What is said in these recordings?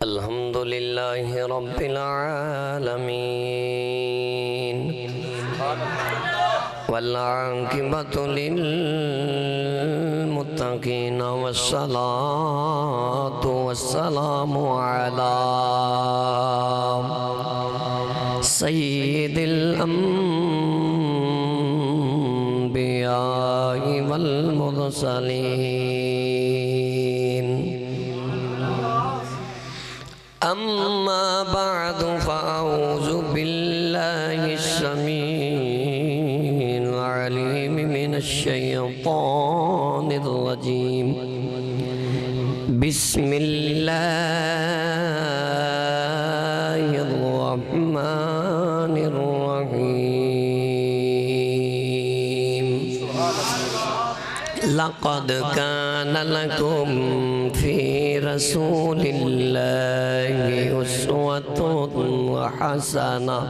الحمد لله رب العالمين والعاقبة للمتقين والصلاة والسلام على سيد الأنبياء والمرسلين. أما بعد فأعوذ بالله السميع العليم من الشيطان الرجيم. بسم الله الرحمن الرحيم. لقد كان لكم في رسول الله أسوة حسنة.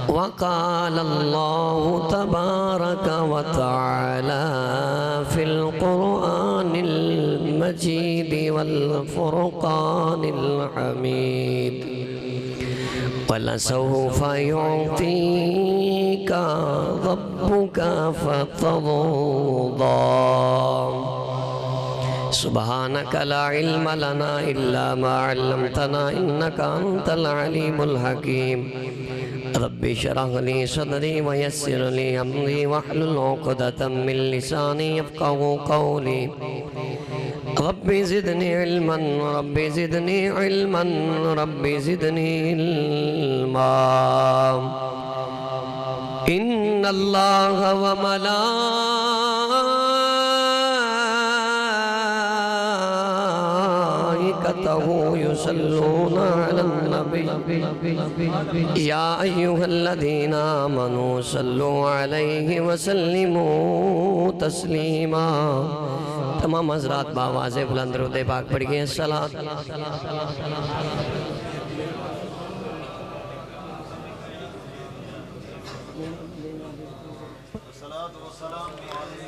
وقال الله تبارك وتعالى في القرآن المجيد والفرقان الحميد: ولسوف يعطيك ربك فترضى. سبحانك لا علم لنا إلا ما علمتنا إنك أنت العليم الحكيم. رب اشرح لي صدري ويسر لي أمري واحلل عقدة من لساني يفقهوا قولي. رب زدني علما رب زدني علما رب زدني علما. إن الله وملائكته يصلون على النبي يا أيها الذين آمنوا صلوا عليه وسلموا تسلیما. تمام حضرات باواز بلند درود پاک پڑھیے. الصلاۃ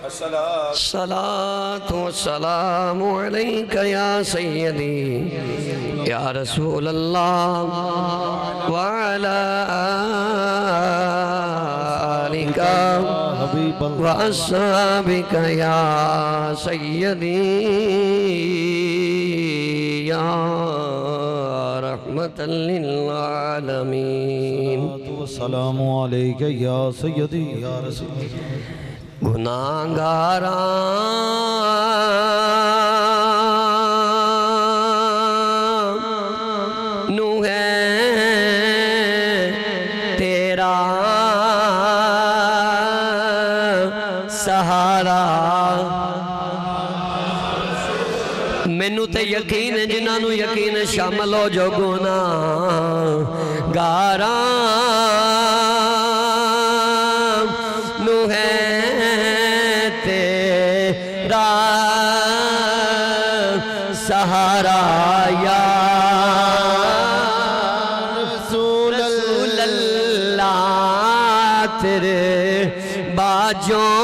الصلاة والسلام عليك يا سيدي يا رسول الله وعلى آلك وأصحابك يا سيدي يا رحمة للعالمين. السلام عليك يا سيدي يا رسول الله. گناہگاراں نو ہے تیرا سہارا. مینو تے یقین جنہاں نو یقین شامل ہو جو گناہگاراں نو ہے تیرا سہارا. یا رسول اللہ تیرے باجوں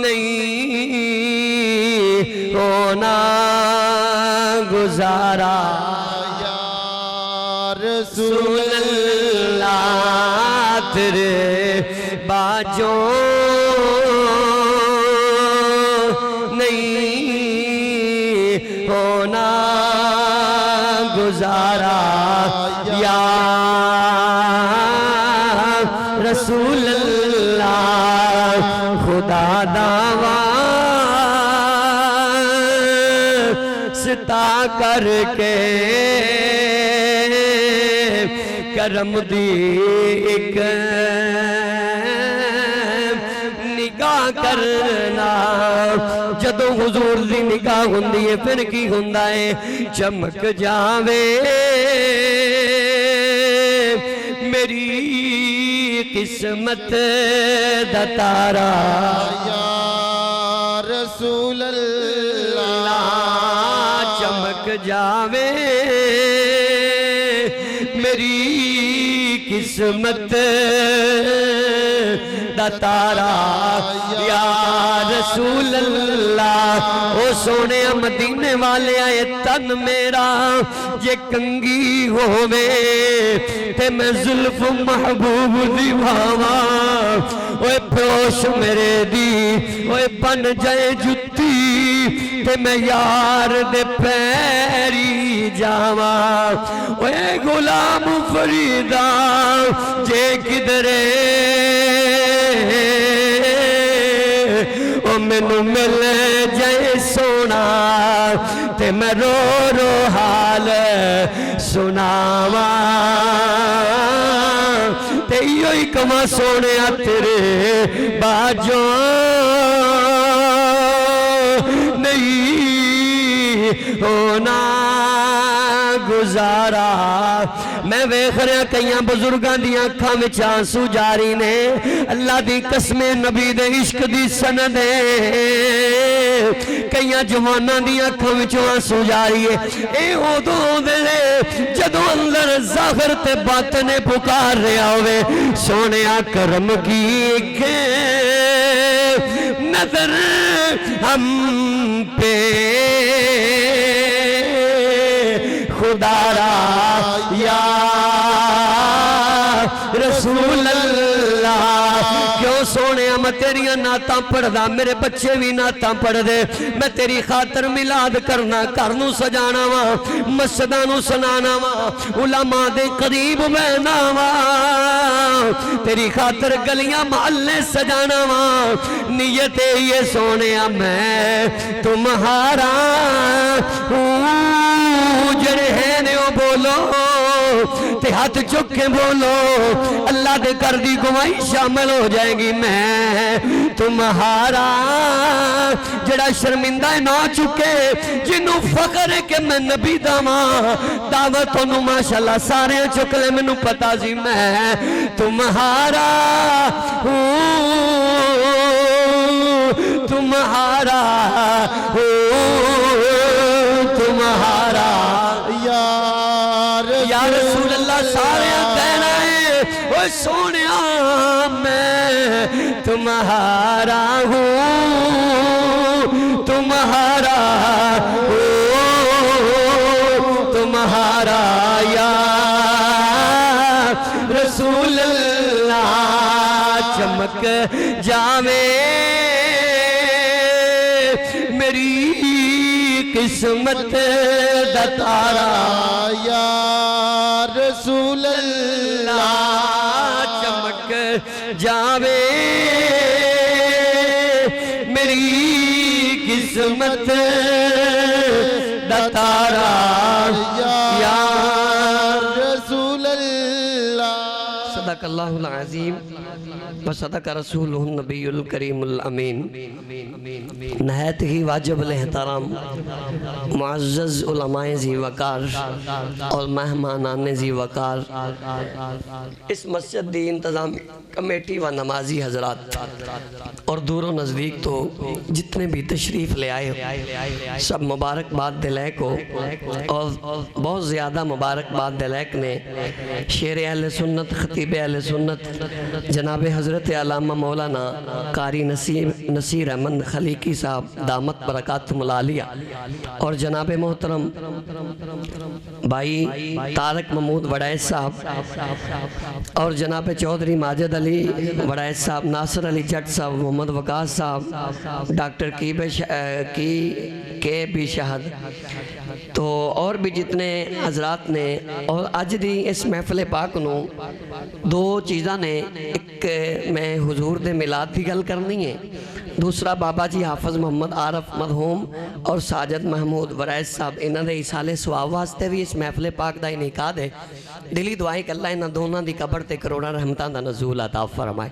نہیں ہونا گزارا. یا رسول اللہ تیرے باجوں نہیں ہونا گزارا. یا رسول اللہ خدا دعویٰ کر کے کرم دی ایک نگاہ کرنا. جدو حضور دی نگاہ ہوندی ہے پھر کی ہوندا ہے؟ چمک جاوے میری قسمت دا تارا. یا رسول اللہ چمک جاوے میری قسمت دا تارا یا رسول اللہ او سونے مدینے والے آئے تن میرا یہ کنگی ہووے تے میں زلف محبوب دی بھاوا اوے پیوش میرے دی اوے بن جائے جتی تے میں یار دے پیری جاوا اوے غلام فریدا جے کدرے او مینوں مل جائے سونا تے میں رو رو حال سناوا تے ایو ہی کما سونے تیرے باجوں نہیں ہونا گزارا میں ویکھ رہا کئیاں بزرگاں دیاں اکھاں وچ آنسو جاری نے اللہ دی قسم نبی دے عشق دی سند کئیاں جواناں دیاں اکھاں وچ آنسو جاری ہے اے اودوں ویلے جدوں اندر ظاہر تے باطن پکار رہا ہوئے سونیا کرم کی کہ نظر ہم پہ خدا را یا رسول اللہ کیوں سونے میں تیریاں نعتاں پڑھ دا میرے بچے بھی نعتاں پڑھ دے میں تیری خاطر ملاد کرنا کرنو سجانا وا مسجدانو سنانا وا علماء دے قریب بہنا وا تیری خاطر گلیاں محلے سجانا وا نیت یہ سونے میں تمہارا جڑے ہیں نے او بولو تے ہاتھ چک کے بولو اللہ دے کر دی گواہی شامل ہو جائے گی میں تمہارا جڑا شرمندہ نہ چکے جنہوں فخر ہے کہ میں نبی داواں دعوت انہوں ماشاءاللہ سارے چک لے میں نو پتا سی میں تمہارا تمہارا تمہارا یا رسول اللہ سارے کہنا ہے اوہ سونیا میں تمہارا ہوں تمہارا تمہارا یا رسول اللہ چمک جاوے میری قسمت دا تارا یا رسول اللہ چمک جاوے میری قسمت دا تارا یا رسول اللہ صدق اللہ العظیم وصدق رسولہ النبی الکریم الامین نہایت ہی واجب الاحترام معزز علماء ذی وقار اور مہمانان ذی وقار اس مسجد دی انتظام کمیٹی و نمازی حضرات اور دور و نزدیک تو جتنے بھی تشریف لے آئے سب مبارکباد دلائے کو اور بہت زیادہ مبارکباد دلائے نے شیر اہل سنت خطیب اہل سنت جناب حضرت علامہ مولانا قاری نصیر احمد خلیقی صاحب دامت برکاتہم العالیہ اور جناب محترم بھائی طارق محمود وڑائچ صاحب اور جناب چودھری ماجد علی وڑائچ صاحب ناصر علی جٹ صاحب محمد وقاص صاحب ڈاکٹر کے بھی شہد تو اور بھی جتنے حضرات نے اور اج دی اس محفل پاک نو دو چیزاں نے ایک میں حضور دے میلاد دی گل کرنی ہے دوسرا بابا جی حافظ محمد عارف مرحوم اور ساجد محمود وڑائچ صاحب انہاں دے ایسال ثواب واسطے بھی اس محفل پاک دا انعقاد ہے دلی دعائیں کہ اللہ انہاں دونوں دی قبر تے کروڑاں رحمتاں دا نزول عطا فرمائے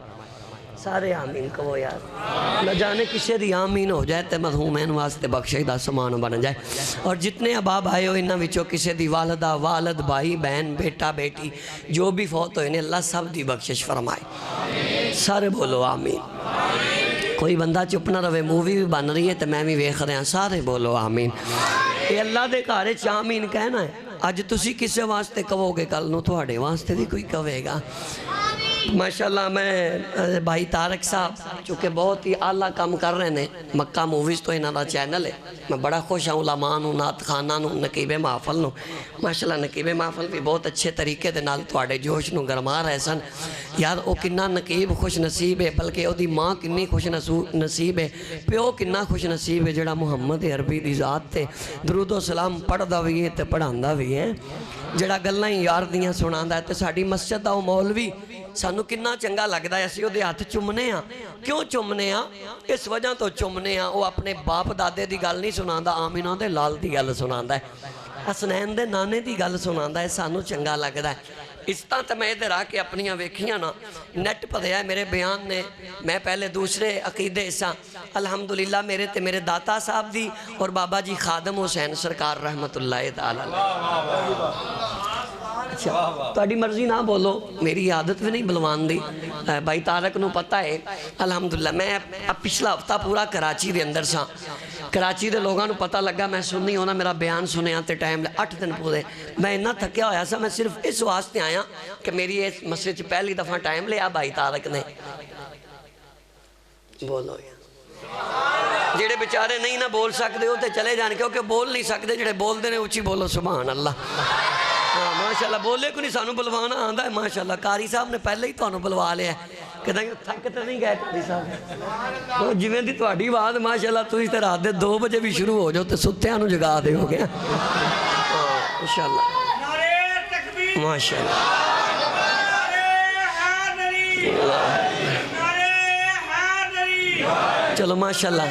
سارے آمین کہو یار نہ جانے کسی دی آمین ہو جائے تے مرحومین واسطے بخشش دا سامان بن جائے اور جتنے اباب آئے ہو انہاں وچوں کسی دی والدہ والد بھائی بہن بیٹا بیٹی جو بھی فوت ہوئے اللہ سب دی بخشش فرمائے سارے بولو آمین کوئی بندہ چپ نہ روے مووی بھی بن رہی ہے تو میں بھی ویکھ رہا سارے بولو آمین یہ اللہ دے گھر وچ آمین کہنا ہے اج تسی کسے واسطے کہو گے کل نو تہاڈے واسطے بھی کوئی کہے گا ماشاءاللہ میں بھائی طارق صاحب چونکہ بہت ہی اعلیٰ کام کر رہے ہیں مکہ موویز تو انہوں کا چینل ہے میں بڑا خوش ہوں علماء نو نعت خانہ نو نقیب محفل نو ماشاءاللہ نقیب محفل بھی بہت اچھے طریقے دے نال تواڈے جوش نو گرما رہے سن یار او کننا نقیب خوش نصیب ہے بلکہ او دی ماں کنی خوش نصیب ہے پیو کننا خوش نصیب ہے جڑا محمد عربی دی ذات تے درود و سلام پڑھدا بھی ہے تے پڑھاندا بھی ہے جڑا گلاں یار دیاں سناندا ہے تے ساڈی مسجد دا او مولوی سانو کننا چنگا لگدا ہے اسی او دے ہاتھ چومنے ہاں کیوں چومنے ہاں اس وجہ تو چومنے ہاں وہ اپنے باپ دادے دی گل نہیں سناندا آمینہ دے لال دی گل سناندا ہے حسنین دے نانے دی گل سناندا ہے سانو چنگا لگدا ہے اس طرح تو میں ادھر آ کے اپنیاں ویکھیاں نا نیٹ پڑھیا ہے میرے بیان نے میں پہلے دوسرے عقیدے سا الحمدللہ میرے تے میرے داتا صاحب دی اور بابا جی خادم حسین سرکار رحمت اللہ تعالیٰ اچھا تہاڈی مرضی نہ بولو میری عادت بھی نہیں بلوان دی بھائی طارق نو پتہ ہے الحمدللہ میں پچھلا ہفتہ پورا کراچی دے اندر سا کراچی دے لوگاں نو پتہ لگا میں سننی ہونا میرا بیان سنے آتے ٹائم 8 دن پورے میں اتنا تھکیا ہویا سا میں صرف اس واسطے آیا کہ میری اس مسجد پہلی دفعہ ٹائم لیا بھائی طارق نے بولو جڑے بیچارے نہیں نہ بول سکتے ہو تے چلے جان کیونکہ بول نہیں سکتے جڑے بول دے نے اچھی بولو سبحان اللہ ماشاءاللہ بولے کو نہیں سانو بلوانا آندہ ہے ماشاءاللہ قاری صاحب نے پہلے ہی تو انہوں بلوا لیا ہے کہتا ہے تھکتے نہیں گئے قاری صاحب جویں دی تواڈی بات ماشاءاللہ تو اس طرح دے 2 بجے بھی شروع ہو جو تے ستے انہوں جگا دے ہو گیا ماشاءاللہ ماشاءاللہ چلو ماشاءاللہ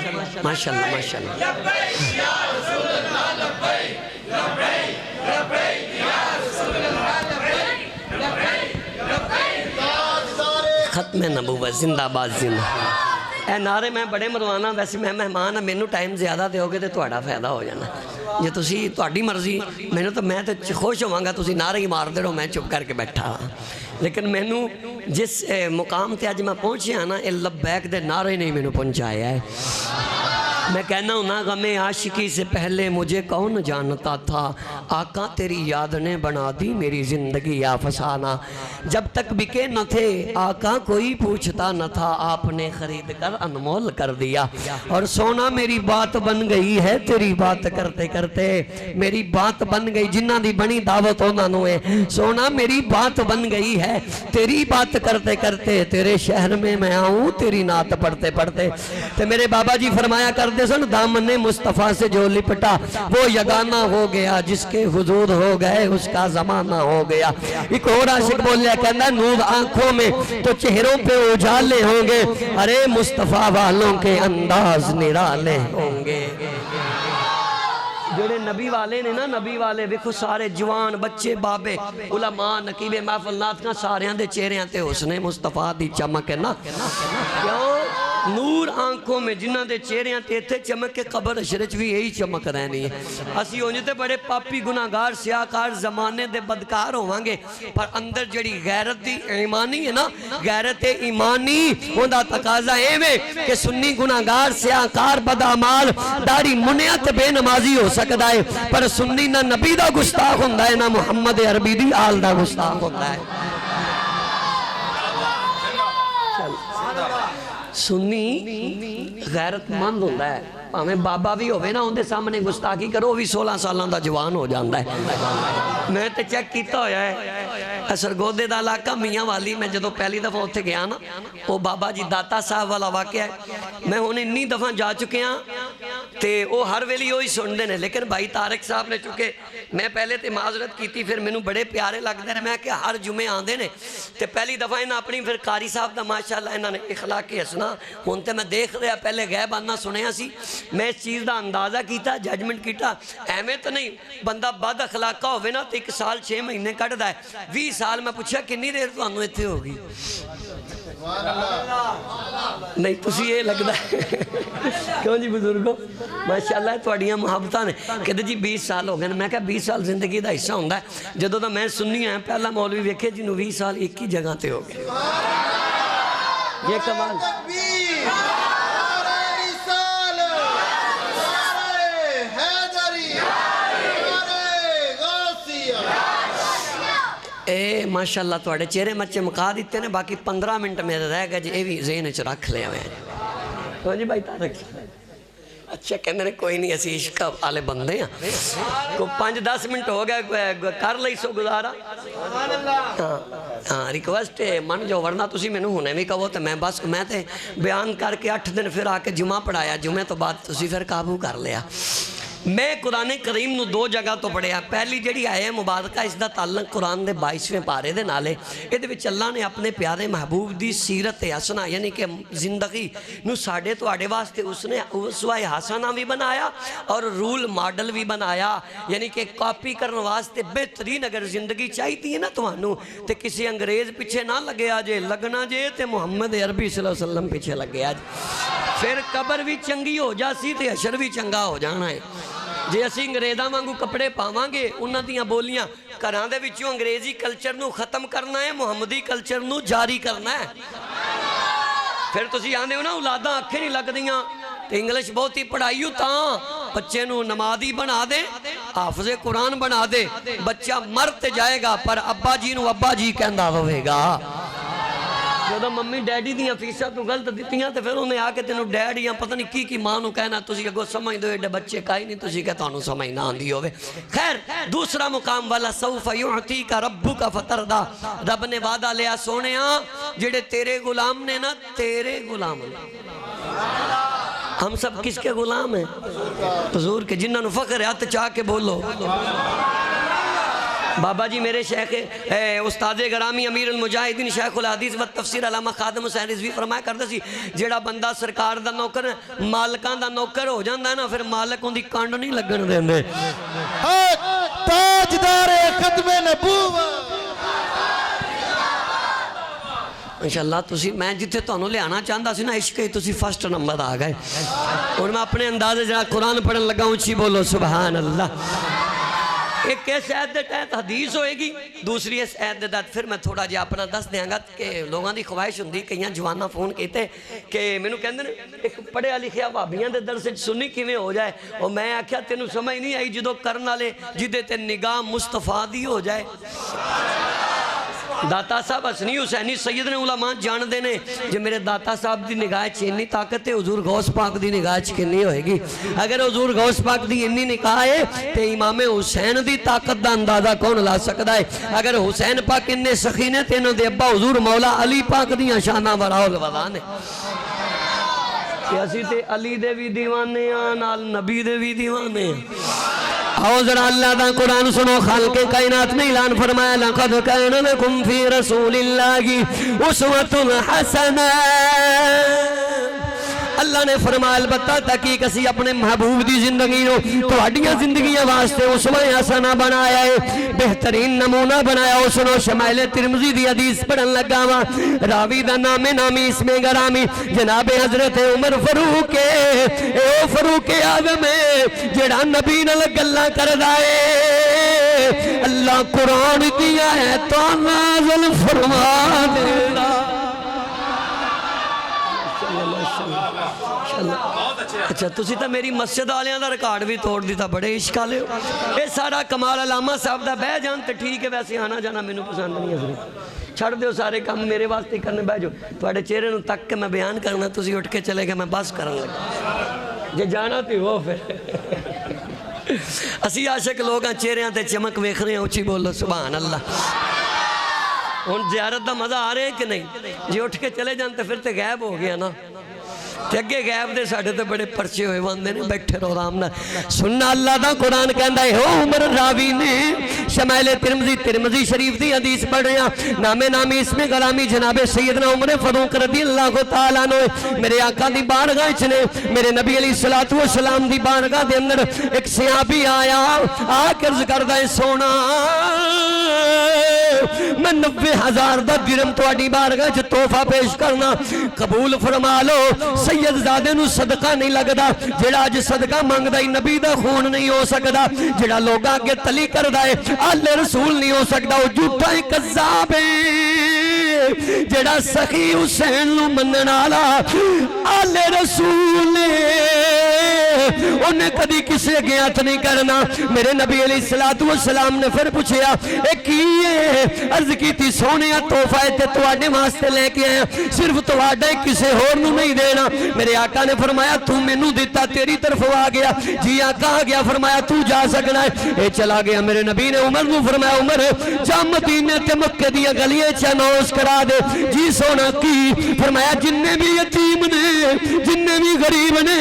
ماشاءاللہ ماشاءاللہ ختم نبوت زندہ باد زندہ اے نعرے میں بڑے مروانا ویسے میں مہمان ہاں مینوں ٹائم زیادہ دے ہوگے تو تہاڈا فائدہ ہو جانا جے تسی تہاڈی مرضی مینوں تو میں تو خوش ہوواں گا تسی نعرے ہی مار دے رہو میں چپ کر کے بیٹھا ہاں لیکن مینوں جس مقام تے اج میں پہنچیا نا اے لبیک دے نعرے نہیں مینوں پہنچایا ہے میں کہنا ہوں نا غم عاشقی سے پہلے مجھے کون جانتا تھا آقا تیری یاد نے بنا دی میری زندگی افسانہ جب تک بکے نہ تھے آقا کوئی پوچھتا نہ تھا آپ نے خرید کر انمول کر دیا اور سونا میری بات بن گئی ہے تیری بات کرتے کرتے میری بات بن گئی جنہ دی بنی دعوت ہونا نوے سونا میری بات بن گئی ہے تیری بات کرتے کرتے تیرے شہر میں آؤں تیری نعت پڑھتے پڑھتے تو میرے بابا جی فرمایا کر سن دامن مصطفیٰ سے جو لپٹا وہ یگانہ ہو گیا جس کے حضور ہو گئے اس کا زمانہ ہو گیا ایک اور عاشق بول لیا کہنا نور آنکھوں میں تو چہروں پہ اجالے ہوں گے ارے مصطفیٰ والوں کے انداز نرالے ہوں گے جڑے نبی والے نے نا نبی والے دیکھو سارے جوان بچے بابے علماء نقیب محفل نعت کا سارے دے چہرے تے حسن مصطفیٰ دی چمک ہے نا کیوں نور آنکھوں میں جنہ دے چہرے تے تھے چمک کے قبر اشرچ بھی یہی چمک رہنی ہے اسی ہونجے تے بڑے پاپی گناہگار سیاکار زمانے دے بدکار ہوانگے پر اندر جڑی غیرت دی ایمانی ہے نا غیرت ایمانی ہوندہ تقاضا ایوے کہ سنی گناہگار سیاکار بدعمال داری منیت بے نمازی ہو سکتا ہے پر سنی نہ نبی دا گستاخ ہوندہ ہے نہ محمد عربی دی آل دا گستاخ ہوندہ ہے سنی غیرت مند ہوندہ ہے ہمیں بابا بھی ہوئے نا ہوندے سامنے گستاخی کرو بھی 16 سالوں دا جوان ہو جاندہ ہے میں تے چیک کیتا ہویا ہے سرگودے دا علاقہ میاں والی میں جدو پہلی دفعہ ہوتے گیا نا وہ بابا جی داتا صاحب والا واقعہ ہے میں انہیں انی دفعہ جا چکے ہیں تے وہ ہر ویلی ہوئی سن دینے لیکن بھائی طارق صاحب نے چکے میں پہلے تے معذرت کی تھی پھر میں بڑے پیارے لگ دے رہے میں کہ ہر جمعے آن دینے تے پہلی دفعہ انہیں اپنی پھر قاری صاحب دا ماشاءاللہ انہوں نے اخلاقی حسنا ہونتے میں دیکھ رہا پہلے غیب آنا سنیا سی میں اس چیز دا اندازہ کیتا ججمنٹ کیتا اہمیں تو نہیں بندہ بد اخلاقہ ہوئے نا تو 1 سال 6 مہینے کٹ دا ہے 20 سال میں پوچھا کنی دیر تو انہوں اتھے ہوگی نہیں تسی یہ لگتا ہے کیوں جی بزرگوں ماشاءاللہ تواڈیاں محبتاں نے کہتے جی 20 سال ہو گئے میں کہا 20 سال زندگی دا حصہ ہوندہ ہے جدو دا میں سننی ہے پہلا مولوی ویکھے جنہوں 20 سال ایک ہی جگہ تے ہو گئے یہ کمال اے ماشاءاللہ تواڈے چہرے مچے مکا دیتے نے، باقی 15 منٹ میرے رہ گئے جی، یہ بھی ذہن چ رکھ لیا میں ہاں جی بھائی تارک اچھا کہنے نے کوئی نہیں اسی عشق والے بندے ہیں کو 5-10 منٹ ہو گئے کر لئی سو گزارا ہاں ریکویسٹ من جو ورنہ تسی میں ہونے بھی کہو تو میں بس میں تے بیان کر کے 8 دن پھر آ کے جمعہ پڑھایا، جمعہ تو بعد تسی پھر قابو کر لیا۔ میں قرآن کریم نو 2 جگہ تو پڑھیا، پہلی جڑی آئے مبارکہ اس دا تعلق قرآن دے 22ویں پارے دے نالے، یہ دے وچ اللہ نے اپنے پیارے محبوب دی سیرت حسنہ یعنی کہ زندگی نو ساڑھے تو آڑے واسطے اس نے اسوہ حسنہ بھی بنایا اور رول ماڈل بھی بنایا، یعنی کہ کاپی کرنے واسطے بہترین اگر زندگی چاہیتی ہے نا تو انہوں تے کسی انگریز پیچھے نہ لگے آجے، لگنا جے تے محمد عربی صلی اللہ علیہ وسلم پیچھے لگے آجے، پھر قبر بھی چنگی ہو جاسی تے حشر بھی چنگا ہو جانا ہے۔ جے اسی انگریزاں وانگو کپڑے پاواں گے انہاں دیاں بولیاں گھراں دے وچوں انگریزی کلچر نو ختم کرنا ہے، محمدی کلچر نو جاری کرنا ہے۔ پھر تسی آندے ہو نا اولاداں اکھیں نہیں لگ دیاں تے انگلش بہت ہی پڑھائیو تاں بچے نو نمازی بنا دے، حافظ قرآن بنا دے، بچہ مرتے جائے گا پر ابا جی نو ابا جی کہندا ہوئے گا۔ جدو ممی ڈیڈی دیاں فیسہ تو غلط دیتیاں تے پھر انہیں آکے تینو ڈیڈیاں پتہ نہیں کی ماں نو کہنا تسی اگو سمجھ دو ایڈے بچے کائی نہیں تسی کہتا انہوں سمجھ نہ آندھی ہوئے۔ خیر دوسرا مقام والا سوف یعطیک ربک فتردا، رب نے وعدہ لیا سونے جڑے تیرے غلام نے نا تیرے غلام ہم سب کس کے غلام ہیں؟ حضور کے، جنہاں نو فخر ہے ہاتھ چاہ کے بولو۔ بابا جی میرے شیخ استاد گرامی امیر المجاہدین شیخ الحدیث و تفسیر علامہ خادم حسین رضوی فرمایا کرتا سی جیڑا بندہ سرکار دا نوکر مالکان دا نوکر ہو جاندہ ہے نا پھر مالک ان دی کانڈ نہیں لگن دیندے۔ تاجدار ختم نبوت انشاءاللہ تسی میں جتے تو انہوں لے آنا چاہندہ سی نا عشق ہی تسی فرسٹ نمبر آ گئے اور میں اپنے اندازے جہاں قرآن پڑھن لگا ہوں چی بولو سبحان اللہ۔ ایک اس عید دے تحت حدیث ہوئے گی، دوسری اس عید دے تحت پھر میں تھوڑا جا اپنا دس دیاں گا کہ لوگاں دی خواہش ہوندی کئیاں جوانہ فون کہتے کہ میں نو کہندے ایک پڑھے علی خیاں بھابیاں دے در سے سنی کیویں ہو جائے اور میں آکھیا تینو سمجھ نہیں آئی جدو کرنا لے جدے تے نگاہ مصطفیٰ دی ہو جائے۔ داتا صاحب حسنی حسینی سید نے علماء جان دینے جو میرے داتا صاحب دی نگاہ چینی طاقت ہے حضور غوث پاک دی نگاہ چکنی ہوئے گی، اگر حضور غوث پاک دی انہی نگاہ ہے تے امام حسین دی طاقت دا اندازہ کون لا سکتا ہے؟ اگر حسین پاک انہیں سخینے تے انہوں دے ابا حضور مولا علی پاک دی شانہ وراؤ لوزانے کہ اسی تے علی دے بھی دیوانے نال نبی دے بھی دیوانے۔ آؤ ذرا اللہ دا قرآن سنو، خالق کائنات نے اعلان فرمایا لَقَدْ كَانَ لَكُمْ فِي رَسُولِ اللَّهِ أُسْوَةٌ حَسَنَةٌ۔ اللہ نے فرمایا البتہ تحقیق اسی اپنے محبوب دی زندگی نو تو ہڈیاں زندگیاں واسطے اسوہ حسنہ بنایا ہے، بہترین نمونہ بنایا ہو۔ سنو شمائل ترمذی دی حدیث پڑھن لگا ہوا، راوی دا نامی اس میں گرامی جناب حضرت عمر فاروق اے او فاروق اعظم جڑا نبی نال گلاں کردا اے، اللہ قرآن دیا ہے تو نازل فرما دینا۔ اچھا تسی تا میری مسجد آلیاں دا ریکارڈ بھی توڑ دیتا، بڑے عشق آلے ہو۔ اے سارا کمال علامہ صاحب دا بہ جانتے ٹھیک ہے، ویسے آنا جانا میں نو پسند نہیں ہے، چھڑ دیو سارے کام میرے واسطے کرنے بہ جو توڑے چہرے نو تک کے میں بیان کرنا تسی اٹھ کے چلے گا میں بس کرن لگا جے جانا تھی وہ پھر اسی عاشق لوگاں چہرے تے چمک ویکھ رہے ہیں، اچھی بولو سبحان اللہ۔ ان زیارت دا مزہ آ رہے ہیں کہ نہیں؟ جی اٹھ کے چلے جانتے پھر تے غائب ہو گیا نا، تے اگے غائب دے ساڑھے تے بڑے پرچے ہوئے واندے نے بیٹھے رو رام نہ سننا۔ اللہ دا قرآن کہندہ ہے ہو عمر راوی نے شمائل ترمذی شریف دی حدیث پڑھ رہے ہیں، نامی اس میں غلامی جناب سیدنا عمر فاروق رضی اللہ تعالیٰ عنہ میرے آقا دی بارگاہ چنے میرے نبی علیہ السلام دی بارگاہ دے اندر ایک صحابی آیا آکر ذکر دائے سونا میں 90,000 دا درم تو اڈی بارگاہ چھ تحفہ پیش کرنا قبول فرما لو۔ سید زادے نو صدقہ نہیں لگدا، جڑا آج صدقہ مانگ دائی نبی دا خون نہیں ہو سکدا، جڑا لوگاں کے تلی کر دائے آل رسول نہیں ہو سکدا، وہ جھوٹا ہی قذاب ہے۔ جڑا سخی حسین نو منن والا آلے رسول نے انہیں کدی کسے اگے ہاتھ نہیں کرنا۔ میرے نبی علیہ السلام نے پھر پوچھیا اے کی ہے؟ عرض کی تھی سونے تحفہ تے تواڈے واسطے لے کے آیا، صرف تواڈا کسے ہور نو نہیں دینا۔ میرے آقا نے فرمایا تو مینوں دیتا تیری طرف آ گیا؟ جی آقا آ گیا۔ فرمایا تو جا سکنا ہے؟ اے چلا گیا۔ میرے نبی نے عمر نو فرمایا عمر جا مدینے تے مکے دی گلیاں چ نوش کرا دے۔ جی سونا کی؟ فرمایا جننے بھی یتیم نے، جننے بھی غریب نے،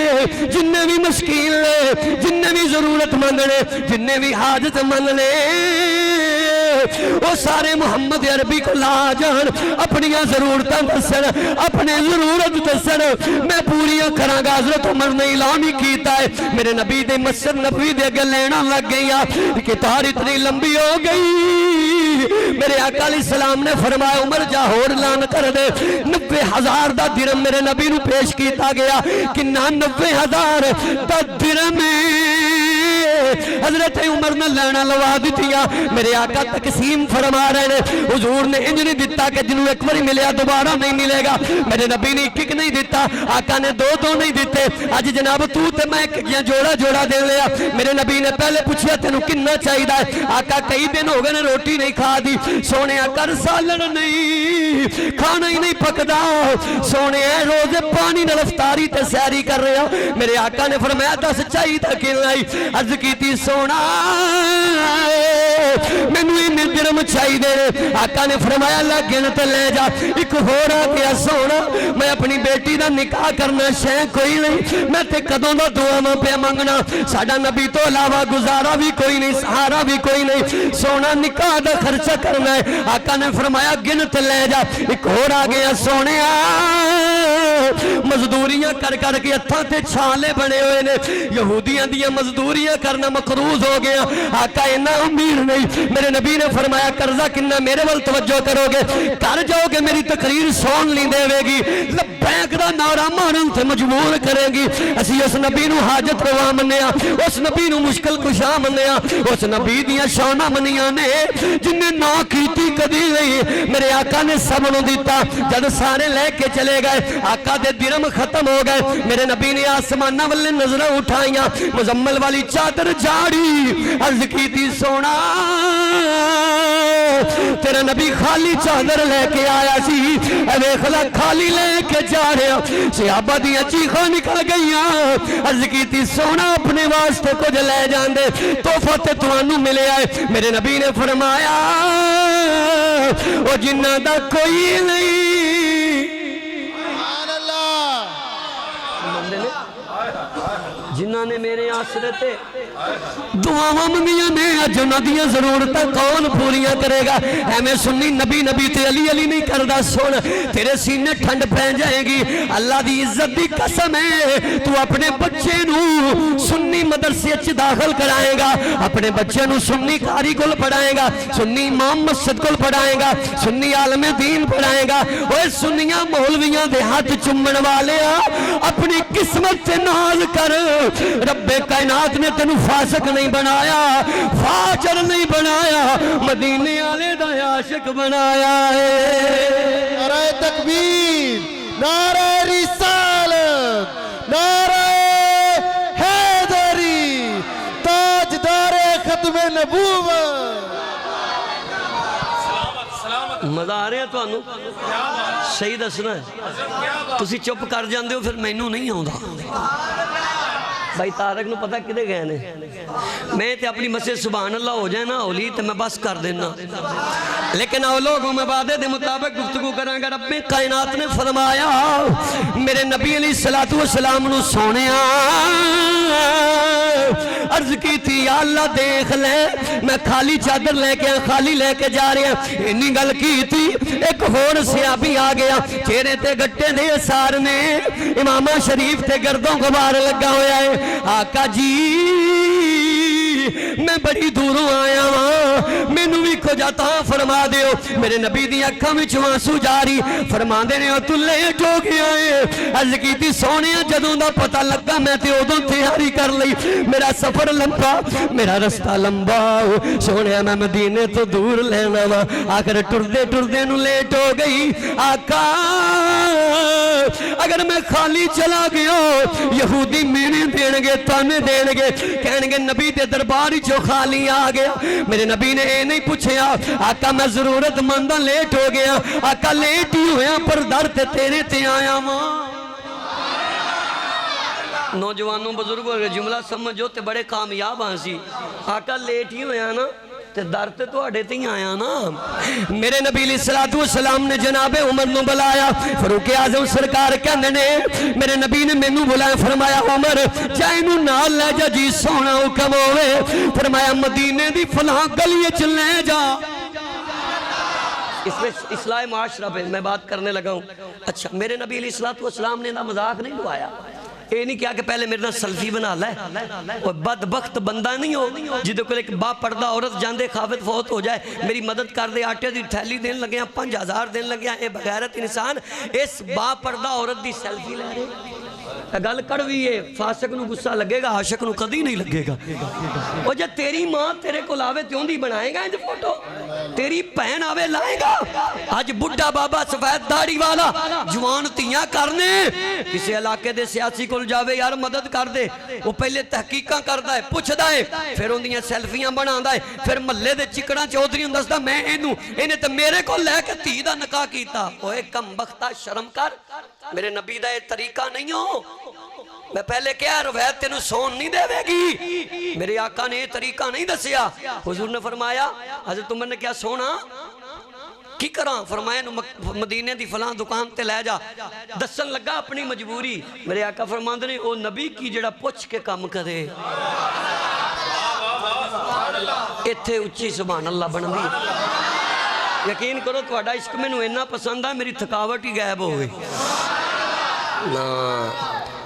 جننے بھی مسکین نے، جننے بھی ضرورت مند نے، جننے بھی حاجت مند نے، وہ سارے محمد عربی کو لا جان، اپنی ضرورتاں دسن، اپنے ضرورت دسن، میں پوریاں کراں گا۔ حضرت عمر نے اعلان ہی کیتا ہے۔ میرے نبی دے مسجد نبوی دے اگے لینا لگ گئی، قطار اتنی لمبی ہو گئی۔ میرے آقا علیہ السلام نے فرمایا عمر جا ہور اعلان کر دے۔ 90,000 دا درہم میرے نبی نو پیش کیتا گیا۔ کنا 90,000 دا درہم حضرت عمر نے لینا لوا دتیا۔ میرے آقا تقسیم فرما رہے ہیں، حضور نے انج نہیں دیتا کہ جنہوں ایک باری ملیا دوبارہ نہیں ملے گا۔ میرے نبی نے ایک نہیں دیتا، آقا نے دو نہیں دیتے۔ آج جناب تو تے میں جوڑا جوڑا دے لیا۔ میرے نبی نے پہلے پوچھیا تینوں کنا چاہیے ہے؟ آقا کئی دن ہو گئے نے روٹی نہیں کھا دی۔ سونے کر سالن نہیں کھانا ہی نہیں پکدا، سونے روزے پانی نال افطاری تے سحری کر رہے ہو۔ میرے آقا نے فرمایا دس چاہیے تھا کہ نہیں؟ عرض کیتی سونا مینوں انہیں درہم چاہیے دے۔ آقا نے فرمایا لا گن تے لے جا۔ ایک ہور آ گیا سونا میں اپنی بیٹی دا نکاح کرنا شے کوئی نہیں، میں تے کدوں دا دعاواں پہ منگنا، ساڈا نبی تو علاوہ گزارا بھی کوئی نہیں، سہارا بھی کوئی نہیں، سونا نکاح دا خرچہ کرنا ہے۔ آقا نے فرمایا گن تے لے جا۔ ایک ہور آ گیا سونے مزدوریاں کر کر کے ہتھاں تے چھالے بنے ہوئے نے، یہودیاں دیاں مزدوریاں کرنا مقروض ہو گیا۔ آقا اینا امیر نہیں۔ میرے نبی نے فرمایا قرضہ کنا میرے ول توجہ کرو گے، کر جاؤ گے میری تقریر سون لی دے گی، لبیک دا نعرہ مارن تے مجبور کرے گی۔ اسی اس نبی نو حاجت روا منیا، اس نبی نو مشکل کشا منیا، اس نبی دیاں شانہ منیاں نے جن نے نہ کیتی کدی نہیں۔ میرے آقا نے سب نو دیتا۔ جب سارے لے کے چلے گئے آقا دے درہم ختم ہو گئے۔ میرے نبی نے آسمانہ والے نظریں اٹھائیاں، مزمل والی چادر جاڑی، عرض کی تھی سونا تیرا نبی خالی چادر لے کے آیا سی، اے ویکھلا خالی لے کے جا رہا۔ صحابہ دیاں چیخاں نکل گئیاں، عرض کی تھی سونا اپنے واسطے کچھ لے جان دے، تحفہ تے تانوں ملے آئے۔ میرے نبی نے فرمایا او جنہ دا کوئی نہیں، سبحان اللہ، جنہ نے میرے آسرے تے دعاواں منگیاں نے، اج انہاں دیاں ضرورتاں کون پوریاں کرے گا؟ ایویں سنی نبی نبی تے علی علی نہیں کردا۔ سن تیرے سینے ٹھنڈ پہ جائے گی، اللہ دی عزت دی قسم ہے تو اپنے بچے نو سنی مدرسے وچ داخل کرائے گا، اپنے بچے نو سنی قاری کول پڑھائے گا، سنی امام مسجد کول پڑھائے گا، سنی عالم دین پڑھائے گا۔ اوے سنیاں مولویاں دے ہاتھ چومن والے اپنی قسمت تے ناز کر، رب کائنات نے تینوں فاسق نہیں بنایا، فاجر نہیں بنایا، مدینے والے دا عاشق بنایا ہے۔ نعرہ تکبیر، نعرہ رسالت، نعرہ حیدری، تاجدار ختم نبوت۔ مزہ آ رہے ہیں تو انہوں صحیح دسنا ہے، تسی چپ کر جاندے ہو پھر مینوں نہیں آؤں بھائی طارق نو پتہ کدے گئے نے، میں تے اپنی مسجد سبحان اللہ ہو جائے نا اولی تے میں بس کر دینا، لیکن او لوگوں میں وعدے دے مطابق گفتگو کریں گا۔ رب کائنات نے فرمایا میرے نبی علیہ السلام نو سونیا عرض کی تھی یا اللہ دیکھ لے میں خالی چادر لے کے خالی لے کے جا رہے ہیں، انی گل کی تھی ایک ہور صحابی آ گیا، چہرے تے گٹے دے اثار نے، امامہ شریف تے گردوں غبار لگا ہویا ہے۔ آقا جی میں بڑی دوروں آیا ہاں مینوں بھی کچھ عطا فرما دیو میرے نبی دی اکھاں وچوں آنسو جاری فرما دے نے تو لیٹ ہو گیا ہے عرض کیتی سونیا جدوں دا پتہ لگا میں تے اودوں تیاری کر لئی میرا سفر لمبا میرا رستہ لمبا سونیا میں مدینے تو دور لینا وا آخر ٹردے ٹردے نو لیٹ ہو گئی آقا اگر میں خالی چلا گیا یہودی مینے دین گے تانے دین گے کہن گے نبی دے درباری جو خالی آ گیا میرے نبی نے اے نہیں پوچھیا آقا میں ضرورت مندہ لیٹ ہو گیا آقا لیٹ ہی ہویا پر در تے تیرے تے آیا ماں نوجوانوں بزرگوں کے جملہ سمجھو تے بڑے کامیاب آنسی آقا لیٹ ہی ہویا نا تے در تے تو اڑے تے ہی آیا نا میرے نبی علیہ السلام نے جناب عمر نو بلایا فاروق اعظم سرکار کہندے نے میرے نبی نے مینوں بلایا فرمایا عمر جا اینوں نال لے جا جی سونا حکم ہوے فرمایا مدینے دی فلاں گلی وچ لے جا اس میں اصلاح معاشرہ پہ میں بات کرنے لگا ہوں اچھا میرے نبی علیہ السلام نے نہ مذاق نہیں دعایا اے نہیں کیا کہ پہلے میرے نہ سلفی بنا لے اور بدبخت بندہ نہیں ہو جدے کو ایک با پردہ عورت جاندے خافت فوت ہو جائے میری مدد کر دے آٹے دی تھیلی دین لگے ہیں 5000 دین لگے ہیں اے بغیرت انسان اس با پردہ عورت دی سلفی لے رہے گل کڑوی ہے فاسق نو غصہ لگے گا عاشق نو کدی نہیں لگے گا وہ جب تیری ماں تیرے کو لاوے تیون دی بنائے گا انج فوٹو تیری پہن آوے لائے گا آج بڑھا بابا سفید داڑھی والا جوان تیاں کرنے کسی علاقے دے سیاسی کو جاوے یار مدد کر دے وہ پہلے تحقیقاں کر دائے پوچھ دائے پھر ان دیاں سیلفیاں بنا دائے پھر ملے دے چکڑاں چودری ہوں دستا میں انہیں تو میرے کو لے کے تیدہ نکاح کیتا اوہ کم بختہ شرم کر میرے نبی دا یہ طریقہ نہیں ہو میں پہلے کیا روایت تینوں سون نہیں دے وے گی میرے آقا نے یہ طریقہ نہیں دسیا حضور نے فرمایا حضرت عمر نے کیا سونا کی کراں فرمایا مدینے دی فلاں دکان تے لے جا دسن لگا اپنی مجبوری میرے آقا فرماندے نے او نبی کی جڑا پوچھ کے کام کرے ایتھے اچھی سبحان اللہ بن دی یقین کرو تھوڑا عشق میں نو اتنا پسند ہے میری تھکاوٹ ہی غائب ہو گئی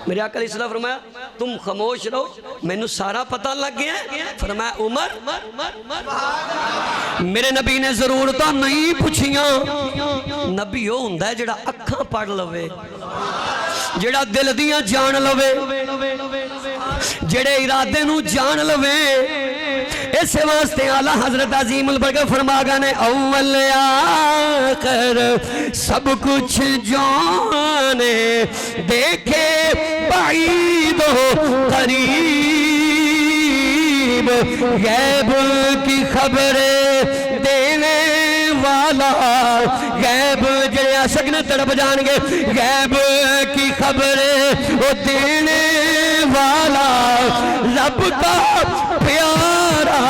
میرے آقا علیہ السلام فرمایا تم خاموش رہو میں نو سارا پتہ لگ گیا فرمایا عمر میرے نبی نے ضرورتاں نہیں پوچھیاں نبی ہو ہندہ ہے جڑا اکھاں پڑھ لوے جڑا دل دیاں جان لوے جڑے ارادے نو جان لوے اس واسطے اعلیٰ حضرت عظیم البرکت فرماگا نے اول آخر سب کچھ جانے دیکھے بعید و قریب غیب کی خبریں دینے والا غیب جڑے عاشق نے تڑپ جان گے غیب کی خبریں وہ دینے والا رب کا پیارا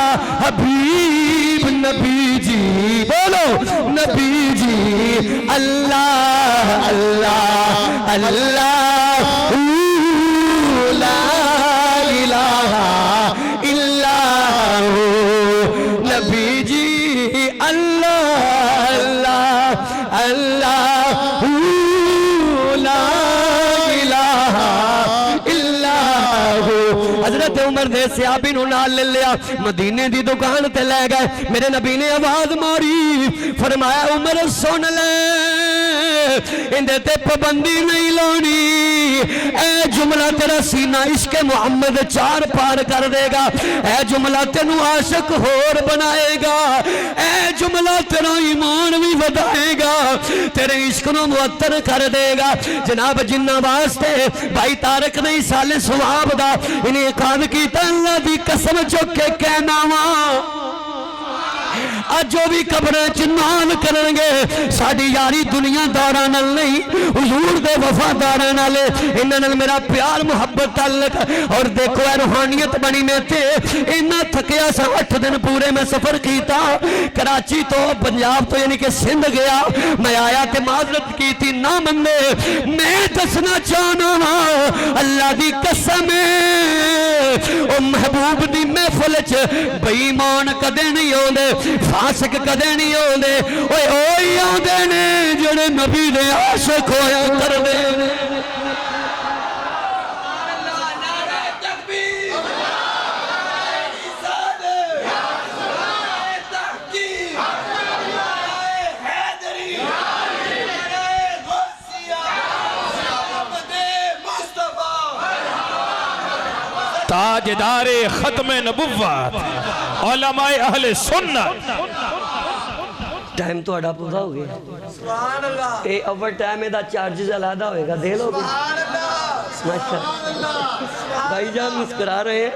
حبیب نبی جی بولو نبی جی اللہ اللہ اللہ لا الہ الا نبی جی اللہ اللہ اللہ لا الہ الا حضرت عمر نے صحابی نو نال لے لیا مدینے دی دکان تے لے گئے میرے نبی نے آواز ماری فرمایا عمر سن لے اندے تے پابندی نہیں لونی اے جملہ تیرا سینہ عشق محمد چار پار کر دے گا اے جملہ تینو عاشق ہور بنائے گا اے جملہ تیرا ایمان بھی بدائے گا تیرے عشق نو معطر کر دے گا جناب جنہ واسطے بھائی تارک نہیں سال سواب دا انہیں قاد کی اللہ دی قسم چک کے کہنا ماں آج جو بھی قبریں چنان کرنگے ساڑھی یاری دنیا داران نہیں حضور دے وفاداران لے انہاں میرا پیار محبت تعلق اور دیکھو اے روحانیت بنی میں تھے انہاں تھکیا سا 8 دن پورے میں سفر کیتا کراچی تو پنجاب تو یعنی کہ سندھ گیا میں آیا تے معذرت کی تھی نہ مندے میں دسنا چاہنا اللہ دی قسم او محبوب دی محفل چ بے ایمان کدے نہیں ہوندے فاسق کدے نہیں ہوندے اوئے اوئی آندے نے جڑے نبی دے عاشق ہویا کر دے تاجدار ختم نبوت علماء اہل سنت. ٹائم تو اڑا پورا ہو گیا. سبحان اللہ. اے اوور ٹائم دا چارجز علیحدہ ہوئے گا، دے لو گے. بھائی جان مسکرا رہے ہیں.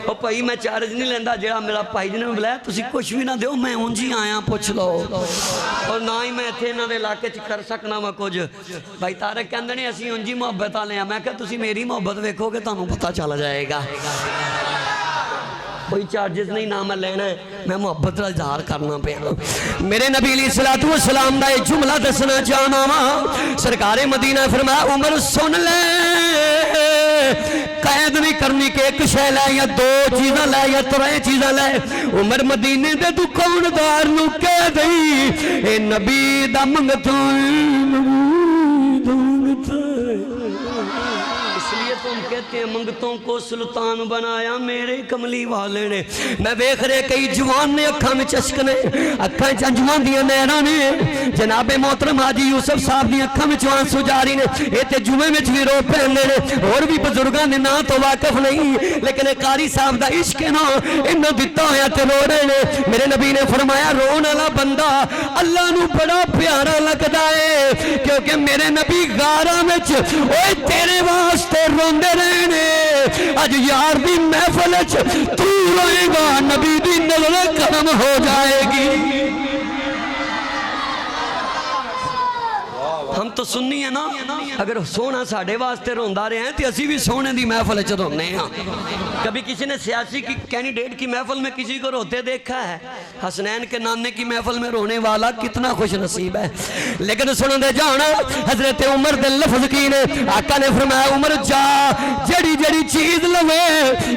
اور بھائی میں چارج نہیں لیندہ، جڑا میرا بھائی جن میں بلایا تسی کچھ بھی نہ دیو، میں انجی آیا پوچھ لو. اور نہ ہی میں تھے نہ دے علاقے چ کر سکنا میں کچھ. بھائی تارک کہندے نے اسی انجی محبت آلے ہیں. میں کہا تسی میری محبت ویکھو گے تانوں پتہ چلا جائے گا. کوئی چارجز نہیں، نہ میں لینا ہے، میں محبت کا اظہار کرنا پہ. میرے نبی علیہ السلام دا ایک جملہ دسنا چاہنا وا. سرکار مدینہ فرمایا عمر سن لے، قید نہیں کرنی کہ ایک شے لے یا دو چیزاں لے یا ترے چیزاں لے. عمر مدینے دے دکاندار نو کہہ دئی اے نبی دا منگتا تم کہتے ہیں منگتوں کو سلطان بنایا میرے کملی والے نے. میں بیخ رہے کئی جوان نے اکھاں میں چشکنے، اکھاں چنجوان دیا نیرہ نے. جناب محترم حاجی یوسف صاحب دیا اکھاں میں چوان سجاری نے. ایتے جمعے میں چوی رو پہنے نے. اور بھی بزرگان نے نا تو واقف نہیں، لیکن قاری صاحب دا عشق نا انہوں دیتا ہویا تے رو رہے نے. میرے نبی نے فرمایا رون والا بندہ اللہ نو بڑا پیارا لگتا ہے، کیونکہ میرے نبی غارہ میں اوے تیرے واسطے روندے رہنے. آج یار دی محفل تو روئے گا، نبی دی نظر کرم ہو جائے گی. ہم تو سننی ہے نا، اگر سونا ساڑھے واسطے روندہ رہے ہیں تو اسی بھی سونے دی محفل چھ رونے ہیں. کبھی کسی نے سیاسی کی کینڈیڈیٹ کی محفل میں کسی کو روتے دیکھا ہے؟ حسنین کے نانے کی محفل میں رونے والا کتنا خوش نصیب ہے. لیکن سنن دے جانا حضرت عمر دے لفظ کی نے. آقا نے فرمایا عمر جا جڑی جڑی چیز لوے،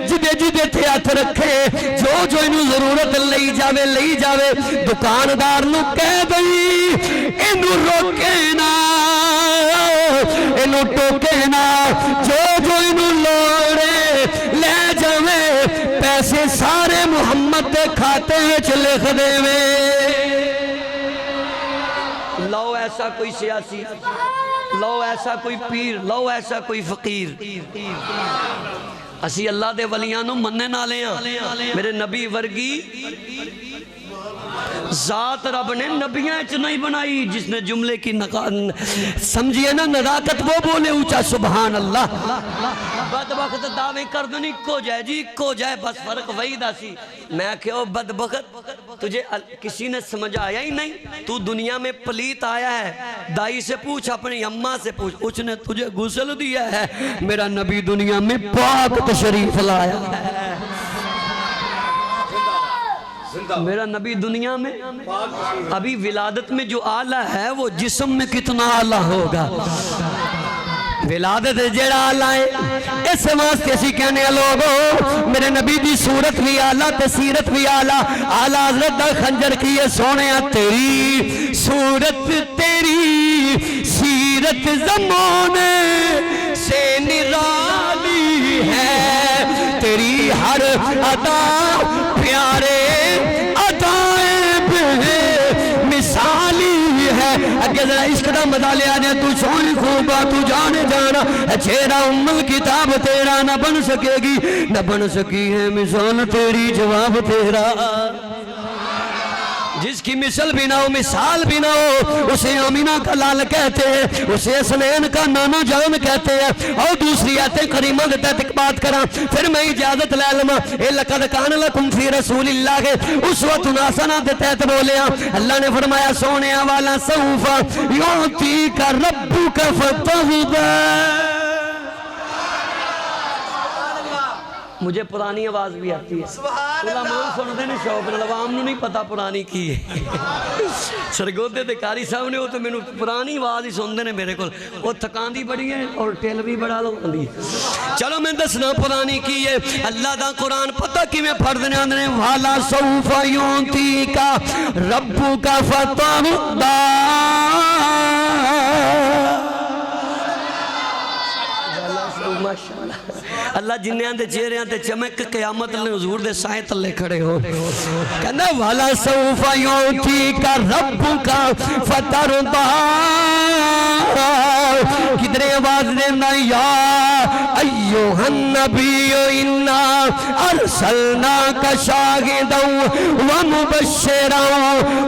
جدے جدے تھے ہاتھ رکھے، جو جو انہوں ضرورت لئی جاوے. دکاندار نو کہہ دئی انہوں روکے نا، انہوں ٹوکے نا، جو جو انہوں لوڑے لے جاوے. پیسے سارے محمد دے کھاتے ہیں چلے خدے میں. لو ایسا کوئی سیاسی، لو ایسا کوئی پیر، لو ایسا کوئی فقیر. اسی اللہ دے ولیانوں مننے نالے ہیں. میرے نبی ورگی ذات رب نے نبیاں اچھ نہیں بنائی. جس نے جملے کی سمجھئے نا نزاکت وہ بولے اونچا سبحان اللہ. بدبخت دعوے کر دو نہیں کو جائے جی کو جائے، بس فرق وہی دا سی. میں کہو بدبخت تجھے کسی نے سمجھ آیا ہی نہیں. تو دنیا میں پلیت آیا ہے، دائی سے پوچھ، اپنی اماں سے پوچھ، اس نے تجھے غسل دیا ہے. میرا نبی دنیا میں پاک تشریف لایا ہے. میرا نبی دنیا میں ابھی ولادت میں جو آلہ ہے وہ جسم میں کتنا آلہ ہوگا. ولادت جڑا آلہ ہے اس واسطے اسی کہنے لوگو میرے نبی دی صورت بھی آلہ تسیرت بھی آلہ. آلہ حضرت دا خنجر کیے سونے تیری صورت تیری سیرت زمانے سے نرالی ہے، تیری ہر عطا پیارے عطائیں بے مثالی ہے. اگر ذرا عشق دا مزہ لے آنے تو سونی خوبا تو جانے جانا چہرہ ام کتاب تیرا نہ بن سکے گی، نہ بن سکی ہے مثال تیری جواب تیرا. جس کی مثل بھی نہ ہو مثال بھی نہ ہو اسے آمینہ کا لال کہتے ہیں، اسے حسنین کا نانا جان کہتے ہیں. اور دوسری آیت کریمہ کے تحت ایک بات کرا پھر میں اجازت لے لما. لَقَدْ كَانَ لَكُمْ فِي رَسُولِ اللَّهِ أُسْوَةٌ حَسَنَةٌ کے تحت بولے اللہ نے فرمایا سونے والا سوف يُعْطِيكَ رَبُّكَ فَتَرْضَىٰ. مجھے پرانی آواز بھی آتی ہے. علماء سنتے نے شوق نال، عوام نو نہیں پتا پرانی کی ہے. سرگودے تے قاری صاحب نے وہ تو مینوں پرانی آواز ہی سنتے نے میرے کول. وہ تھکاندی بڑی ہے اور ٹل بھی بڑا لاندی ہے. چلو میں دسنا پرانی کی ہے. اللہ دا قرآن پتہ کیویں پڑھدے نے والا سوف یعطیک ربک فترضیٰ. اللہ جنیاں دے چہریاں تے چمک قیامت نے حضور دے سائے تلے کھڑے ہو کہنا والا سوف یعطیک ربک فترضی کدھر آواز دینا یا ایوہ النبی انا ارسلناک شاہدا ومبشرا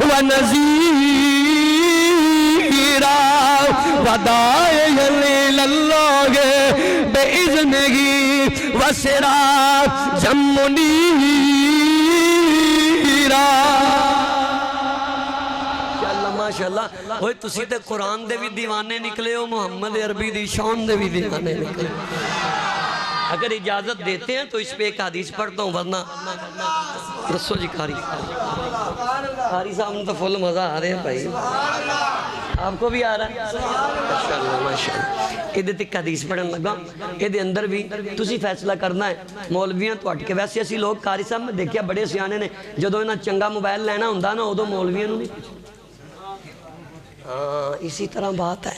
ونذیرا وداعیا الاللہ بإذنہ وسراجا منیرا ماشاءاللہ ہوئے تسی تے قرآن دے بھی دیوانے نکلے ہو محمد عربی دی شان دے بھی دیوانے نکلے اگر اجازت دیتے ہیں تو اس پہ ایک حدیث پڑھتا ہوں ورنہ رسول جی قاری صاحب نے تو فل مزہ آ رہے ہیں بھائی آپ کو بھی آ رہا ہے ماشاءاللہ ماشاءاللہ یہ تک حدیث پڑھن لگا یہ اندر بھی تسی فیصلہ کرنا ہے مولویاں تو ہٹ کے ویسے اسی لوگ قاری صاحب میں دیکھیا بڑے سیانے نے جدو انہاں چنگا موبائل لینا ہوندا نا ادو مولویاں نوں نہیں اسی طرح بات ہے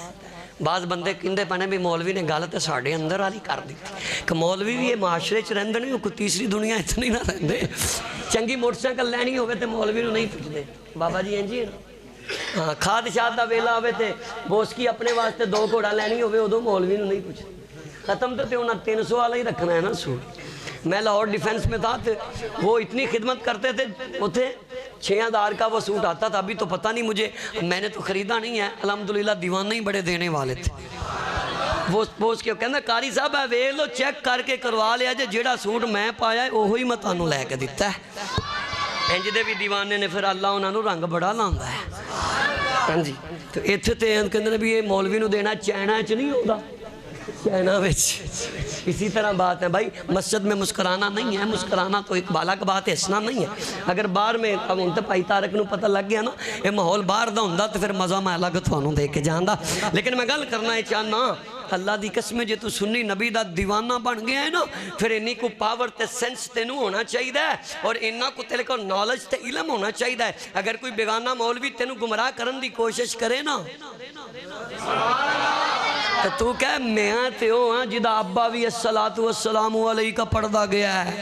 بعض بندے کہندے پنے بھی مولوی نے گل تے ساڈے اندر والی کر دی کہ مولوی بھی یہ معاشرے چ رہندے نہیں کوئی تیسری دنیا اتنی نہ رہندے چنگی موٹر سائیکل لینی ہوے تے مولوی نوں نہیں پوچھدے بابا جی انج ہی ہے ہاں کھاد شاد دا ویلا ہوے تے بوسکی اپنے واسطے 2 گھوڑا لینی ہوے ادو مولوی نوں نہیں پوچھدے ختم تے انہاں 300 والا ہی رکھنا ہے نا سوٹ میں لاہور ڈیفنس میں تھا وہ اتنی خدمت کرتے تھے اتنے 6000 کا وہ سوٹ آتا تھا ابھی تو پتہ نہیں مجھے میں نے تو خریدا نہیں ہے الحمدللہ دیوانے ہی بڑے دینے والے تھے وہ پوچھ کے کہنا قاری صاحب ہے ویکھ لو چیک کر کے کروا لیا جے جیڑا سوٹ میں پایا ہے وہی میں تانوں لے کے دیتا ہے انج دے بھی دیوانے نے پھر اللہ انہاں نوں رنگ بڑا لاندا ہے ہاں جی تو ایتھے تے کہندے نے بھی یہ مولوی نوں دینا چائنا وچ نہیں ہوندا چائنا وچ اسی طرح بات ہے بھائی مسجد میں مسکرانا نہیں ہے مسکرانا تو ایک بالا کا بات ہے ہنسنا نہیں ہے اگر باہر میں اب ان تے بھائی طارق نوں پتہ لگ گیا نا یہ ماحول باہر دا ہوندا تو پھر مزہ میں الگ تھانوں دے کے جاندا لیکن میں گل کرنا ہے چاہنا اللہ دی قسم جے تو سنی نبی دا دیوانہ بن گیا ہے نا پھر انہی کو پاور تے سینس تینوں ہونا چاہیے اور انہا کو تیرے کو نالج تے علم ہونا چاہیے اگر کوئی بیگانہ مولوی تینوں گمراہ کرن دی کوشش کرے نا تو کہہ میں تے ہوں جدہ ابا بھی السلام علیہ کا پڑھدا گیا ہے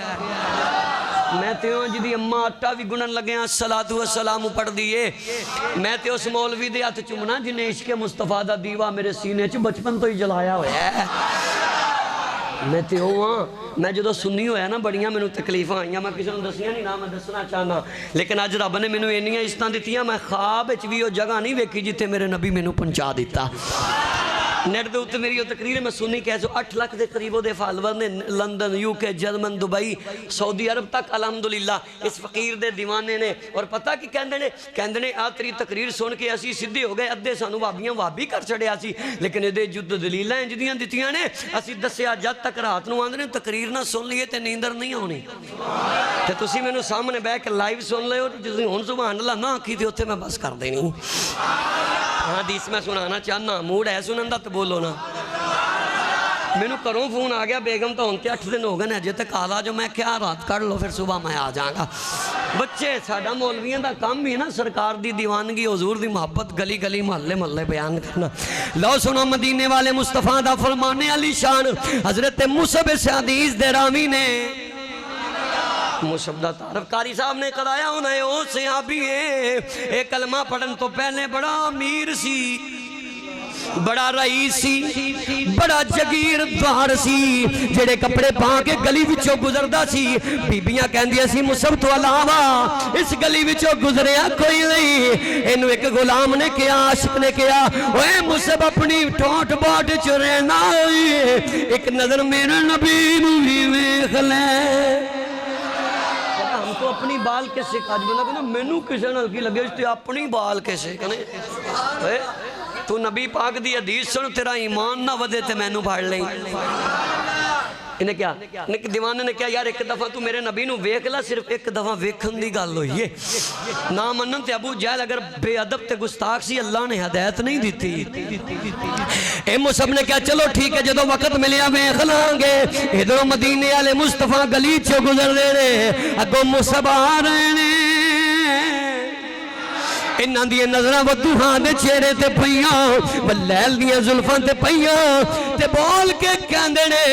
میں تے ہوں جدی اممہ آٹا بھی گنن لگے ہیں السلام پڑھ دیئے میں تے اس مولوی دے ہاتھ چمنا جنہیں عشق مصطفیٰ دا دیوہ میرے سینے چ بچپن تو ہی جلایا ہویا ہے میں تے ہوں میں جدو سنی ہویا نا بڑیاں میں نو تکلیفاں آئیاں میں کسی نے دسیاں نہیں نا میں دسنا چاہنا لیکن آج رب نے میں نو اینیاں عزتاں دیتیاں میں خواب اچ بھی وہ جگہ نہیں ویکھی جتے میرے نبی میں نو پہنچا دیتا نیٹ دے اوتے میری وہ تقریر میں سنی کہہ 8 لاکھ دے قریب دے فالور نے لندن یو کے جرمن دبئی سعودی عرب تک الحمدللہ اس فقیر دے دیوانے نے اور پتہ کی کہندے نے آ تیری تقریر سن کے اسی سدھے ہو گئے ادھے سانو وابیاں وابی کر چھڑیا سی لیکن ادھے جد دلیلہ ہیں جدیاں دیتیاں نے اسی دسیا جد تک رات نو آندے نے تقریر نہ سن لیے تے نیندر نہیں ہونی تے تسی میں نو سامنے بیٹھ کے لائیو سن لے ہو جسی ہن سبحان اللہ نہ کی تے اوتھے میں بس کر دینی حدیث میں سنانا چاہنا موڈ ہے سنندہ تو بولو نا میں نو کروں فون آ گیا بیگم تو ہونتے 8 دن ہو گئے جے تک آلا جو میں کیا رات کر لو پھر صبح میں آ جاؤں گا بچے ساڑھا مولویاں دا کام بھی نا سرکار دی دیوانگی حضور دی محبت گلی گلی محلے محلے بیان کرنا لو سنو مدینے والے مصطفیٰ دا فرمانے علی شان حضرت مصعب حدیث دے راوی نے مصعب دا تعارف قاری صاحب نے کرایا انہیں او صحابی ہے ایک کلمہ پڑھن تو پہلے بڑا امیر سی بڑا رئیس سی بڑا جگیر دار سی جڑے کپڑے پاں کے گلی وچوں گزردہ سی بیبیاں کہندیاں سی مصعب تو علاوہ اس گلی وچوں گزریا کوئی نہیں انہوں ایک غلام نے کیا عاشق نے کیا اے مصعب اپنی ٹھوٹ باٹ چرنا ایک نظر میرے نبی بھی ویکھ لے ہم تو اپنی بال کیسے کاج بندہ کہنا مینوں کسے نال کی لگے اس تے اپنی بال کیسے کہنے تو نبی پاک دی حدیث سن تیرا ایمان نہ ودے تے مینوں پھاڑ لیں انہیں کیا دیوانے نے کیا یار ایک دفعہ تو میرے نبی نو ویکھ لا صرف ایک دفعہ ویکھن دی گل ہوئی ہے نا منن تے ابو جہل اگر بے ادب تے گستاخ سی اللہ نے ہدایت نہیں دیتی اے مصعب نے کیا چلو ٹھیک ہے جدو وقت ملیا ویکھ لیں گے ادھر مدینے والے مصطفیٰ گلی چ گزر دے رہے اگوں مصعب آ رہے نے انہاں دی نظراں ودوہاں دے چہرے تے پئیاں ولیل دیاں زلفاں تے پئیاں تے بول کے کہندے نے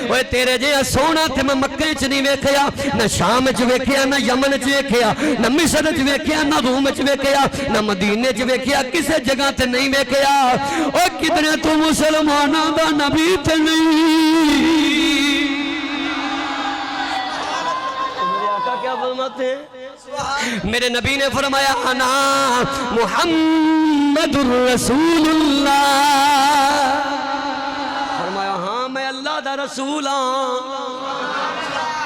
اوے تیرے جہا سونا تے میں مکے چ نہیں ویکھیا نہ شام چ ویکھیا نہ یمن چ ویکھیا نہ مصر چ ویکھیا نہ روم چ ویکھیا نہ مدینے چ ویکھیا کسے جگہ تے نہیں ویکھیا او کدنے تو مسلماناں دا نبی تے نہیں کیا فرماتے ہیں میرے نبی نے فرمایا انا محمد الرسول اللہ فرمایا ہاں میں اللہ دا رسول ہاں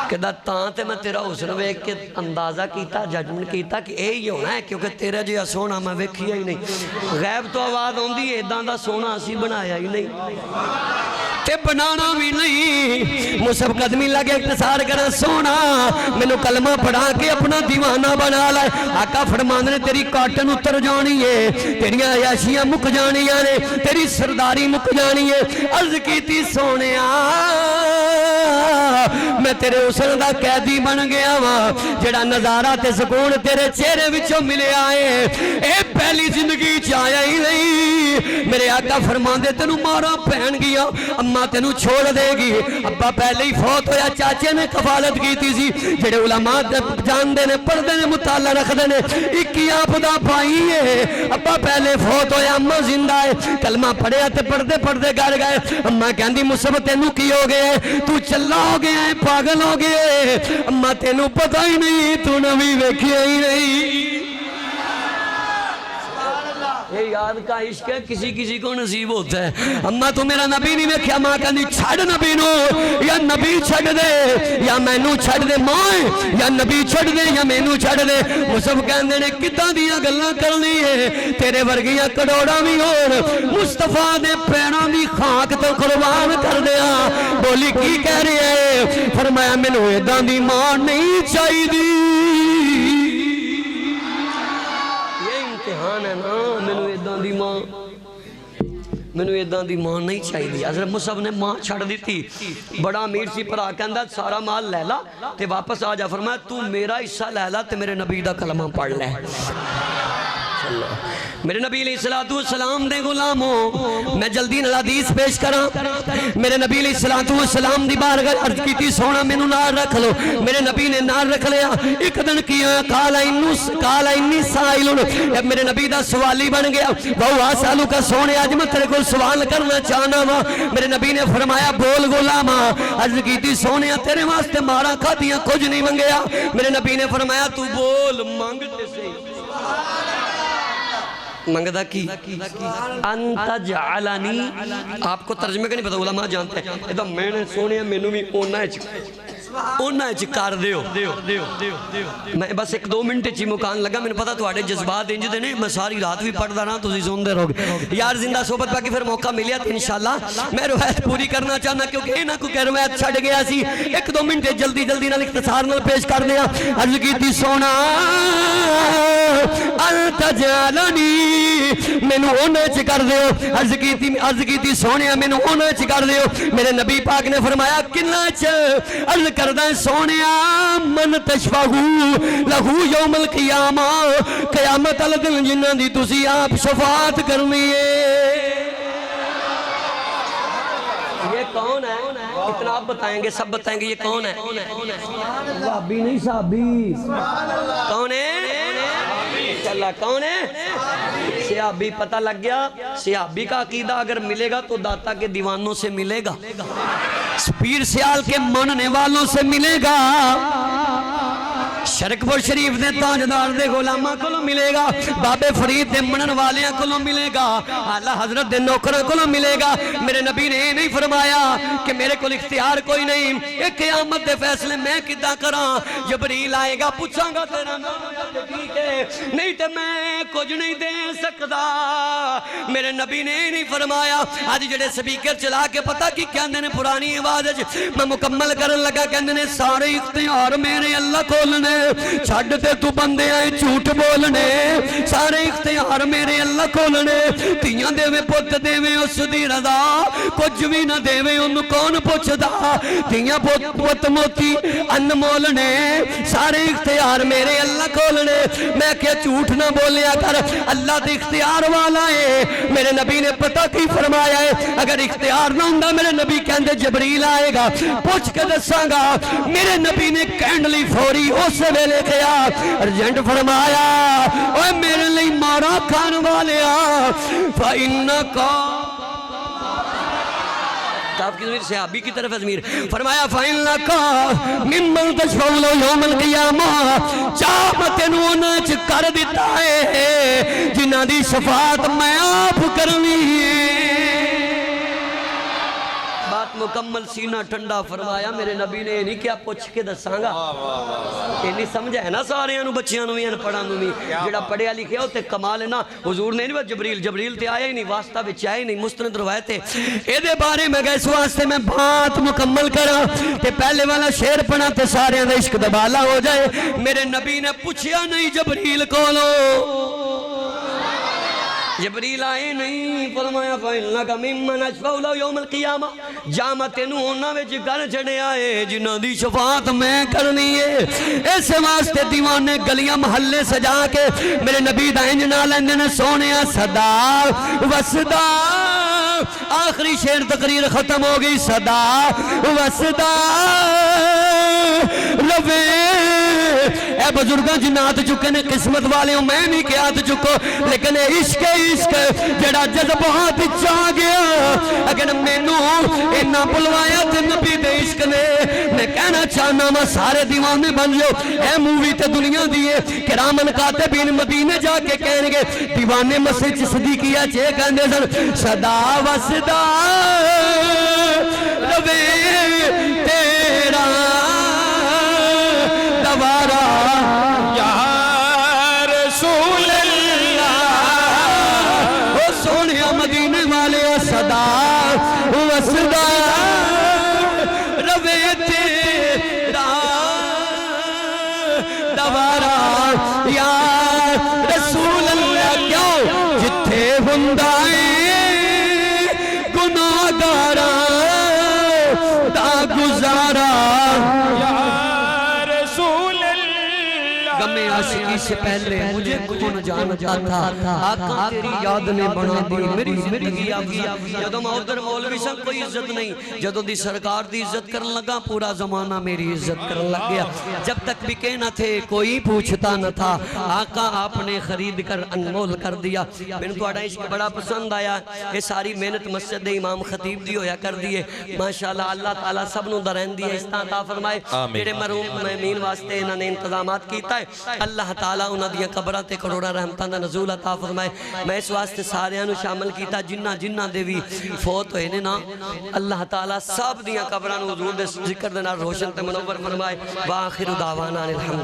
کہتا تاں تے میں تیرا حسن ویکھ کے اندازہ کیتا ججمنٹ کیتا کہ اے ہی ہونا ہے کیونکہ تیرا جہا سونا میں ویکھیا ہی نہیں غیب تو آواز ہوندی ہے اداں دا سونا اسی بنایا ہی نہیں تے بنانا بھی نہیں مصحف قدمی لگے اختصار کرا سونا مینوں کلمہ پڑھا کے اپنا دیوانہ بنا لائے آقا فرماندے نے تیری کاٹن اتر جانی ہے تیریاں عیاشیاں مک جانیاں نے تیری سرداری مک جانی ہے عرض کیتی سونیا میں تیرے حسن دا قیدی بن گیا ہاں جڑا نظارہ تے سکون تیرے چہرے وچوں ملے آئے اے پہلی زندگی چ آیا ہی نہیں میرے آقا فرماندے تینوں مارا پہن گیا اماں تینوں چھوڑ دے گی ابا پہلے ہی فوت ہویا چاچے نے کفالت کیتی سی جڑے علماء جاندے نے پڑھدے نے مطالعہ رکھدے نے اکی آپ دا بھائی ہے ابا پہلے فوت ہویا اماں زندہ ہے کلمہ پڑھیا تے پڑھدے پڑھدے گھر گئے اماں کہندی مصحف تینوں کی ہو گئے تو چلا ہو گیا ہے پاگل ہو گئے اماں تینوں پتہ ہی نہیں تو نبی ویکھیا ہی نہیں یہ یاد کا عشق ہے کسی کسی کو نصیب ہوتا ہے اماں تو میرا نبی نہیں ویکھیا ماں کہندی چھڑ نبی نو یا نبی چھڑ دے یا مینوں چھڑ دے ماں یا نبی چھڑ دے یا مینوں چھڑ دے مصحف کہندے نے کداں دیاں گلاں کرنی ہے تیرے ورگیاں کروڑاں وی ہون مصطفیٰ دے پیراں دی خاک تو قربان کر دیا بولی کی کہہ رہی ہے فرمایا مینوں اداں دی ماں نہیں چاہیدی مینوں اداں دی ماں نہیں چاہیے حضرت مصعب نے ماں چھڑ دی تھی بڑا امیر سی پر آکندہ سارا مال لے لا تے واپس آ جا فرمایا تو میرا حصہ لے لا تے میرے نبی دا کلمہ پڑھ لے میرے نبی علیہ السلام دے غلاموں میں جلدی نال حدیث پیش کراں میرے نبی علیہ السلام دی بارگاہ عرض کیتی سونا مینوں نال رکھ لو میرے نبی نے نال رکھ لیا ایک دن کی قال انی سائل میرے نبی دا سوالی بن گیا بہو سالو کا سونے اج میں تیرے کو سوال کرنا چاہنا وا میرے نبی نے فرمایا بول غلاما عرض کیتی سونے تیرے واسطے مارا کھادیاں کچھ نہیں منگیا میرے نبی نے فرمایا تو بول مانگتے سے منگدہ کی انت جعلنی آپ کو ترجمے کا نہیں پتا علماء جانتے ہیں ایدہ میں نے سونے مینوں بھی اونا ہے کر دیو میں بس ایک دو منٹ چی مکان لگا میں نے پتا تو آڑے جذبات انج دے نہیں میں ساری رات بھی پڑھ دا رہا تو سن دے رہو گے یار زندہ صحبت پاکی پھر موقع ملیا تو انشاءاللہ میں روایت پوری کرنا چاہنا کیونکہ اینا کو کہ روایت چھڑ گیا سی ایک دو منٹ جلدی نال اختصار نال پیش کر دیا عرض کی تھی سونا انت جعلنی مینوں اونے چ کر دیو عرض کی تھی سونے مینوں اونے چ کر دیو میرے نبی پاک نے فرمایا کنا چ عرض کردہ سونے من تشفہو لہو یوم القیامہ قیامت الدن جنہ دی تسی آپ شفاعت کرنی ہے یہ کون ہے اتنا آپ بتائیں گے سب بتائیں گے یہ کون ہے صحابی نہیں صحابی کون ہے اللہ کون ہے صحابی پتہ لگ گیا صحابی کا عقیدہ اگر ملے گا تو داتا کے دیوانوں سے ملے گا پیر سیال کے ماننے والوں سے ملے گا شرکپور شریف دے تاجدار دے غلامہ کو ملے گا بابے فرید دے منن والیاں کو ملے گا اعلی حضرت دے نوکروں کو ملے گا میرے نبی نے نہیں فرمایا کہ میرے کو اختیار کوئی نہیں ایک قیامت دے فیصلے میں کدھا کراں جبریل آئے گا پوچھاں گا تیرا نام ٹھیک ہے نہیں تو میں کچھ نہیں دے سکتا میرے نبی نے نہیں فرمایا آج جڑے سپیکر چلا کے پتہ کی کہندے نے پرانی آواز میں مکمل کرن لگا کہندے نے سارے اختیار میرے اللہ کھولنے چھڑ دے تو بندے آئے جھوٹ بولنے سارے اختیار میرے اللہ کھولنے تیاں دے میں پت دے میں اس دی رضا کچھ بھی نہ دے میں ان کون پوچھ دا تیاں پت موتی انمول نے سارے اختیار میرے اللہ کھولنے میں کیا جھوٹ نہ بولیا کر اللہ دے اختیار والا ہے میرے نبی نے پتہ کی فرمایا ہے اگر اختیار نہ ہوندہ میرے نبی کہندے جبریل آئے گا پوچھ کے دساں گا میرے نبی نے کینڈلی فوری اسے ویلے کیا ارجنٹ فرمایا اوہ میرے لئے مارا کھان والے فَإِنَّكَ آپ کی ضمیر صحابی کی طرف ضمیر فرمایا فَإِنَّكَ مِمَّنْ تَشْفَعُ لَهُ يَوْمَ الْقِيَامَةِ چاہمت نونچ کر دیتا ہے جنہ دی شفاعت میں آپ کرنی ہے بات مکمل سینہ ٹھنڈا فرمایا میرے نبی نے نہیں کیا پوچھ کے دساں گا یہ نہیں سمجھا ہے نا سارے انہوں بچیاں نوی ان پڑھا نوی جڑا پڑھیا لکھیا ہوتے کمال ہے نا حضور نے نہیں جبریل تے آیا ہی نہیں واسطہ بچ آیا ہی نہیں مستند روایتے اے دے بارے میں گئے اس واسطے میں بات مکمل کرا کہ پہلے والا شعر پڑھا تے سارے اندھے عشق دبالا ہو جائے میرے نبی نے پوچھیا نہیں جبریل کولو جبریل آئے نہیں فرمایا فَإِنَّكَ مِمَّنْ أَشْفَعُ لَهُ يَوْمَ الْقِيَامَةِ جامت نونا وچ کر چھڑے آئے جنہ دی شفاعت میں کرنی ہے ایسے واسطے دیوانے گلیاں محلے سجا کے میرے نبی دا انجنا لیندے نے سونیا صدا وصدا آخری شعر تقریر ختم ہو گئی صدا وصدا لوے اے بزرگاں جنات چکے نے قسمت والے ہوں میں نہیں کہات چکو لیکن عشق جڑا جذبات چاہ گیا اگر میں نو اینا بلوایا تھے نبی دے عشق نے میں کہنا چاہنا میں سارے دیوانے بن جو اے مووی تے دنیا دیئے کرامن کاتبین مدینے جا کے کہنے گے دیوانے مسجد صدیقیہ چھے کہنے سن صدا و صدا روے تیرا دوارا یا رسول اللہ او سونیا مدینے والے صدا و صدا روے تیرا دوارا یا رسول اللہ کیوں جتھے ہندائے گناہ گارا دا گزارا غم عاشقی سے پہلے مجھے کون جانتا تھا آقا تیری یاد نے بنا دی میری زندگی آگی جدو میں ادھر مولوی سے کوئی عزت نہیں جدو دی سرکار دی عزت کرن لگا پورا زمانہ میری عزت کرن لگ گیا جب تک بکے نہ تھے کوئی پوچھتا نہ تھا آقا آپ نے خرید کر انمول کر دیا میں نے تو اڑا عشق بڑا پسند آیا یہ ساری محنت مسجد امام خطیب دی ہویا کر دیئے ماشاءاللہ اللہ تعالیٰ سب نو درین دیئے استعطا فرمائے میرے مرحوم مہمین واسطے انہوں نے انتظامات کیتا ہے اللہ تعالیٰ انہاں دیاں قبرات کروڑا رحمتاں دا نزول عطا فرمائے میں اس واسطے ساریاں نو شامل کیتا جنہ دے بھی فوت ہوئے نے نا اللہ تعالیٰ سب دیاں قبران حضور دے ذکر دے نال روشن تے منور فرمائے وآخر دعوانا الحمد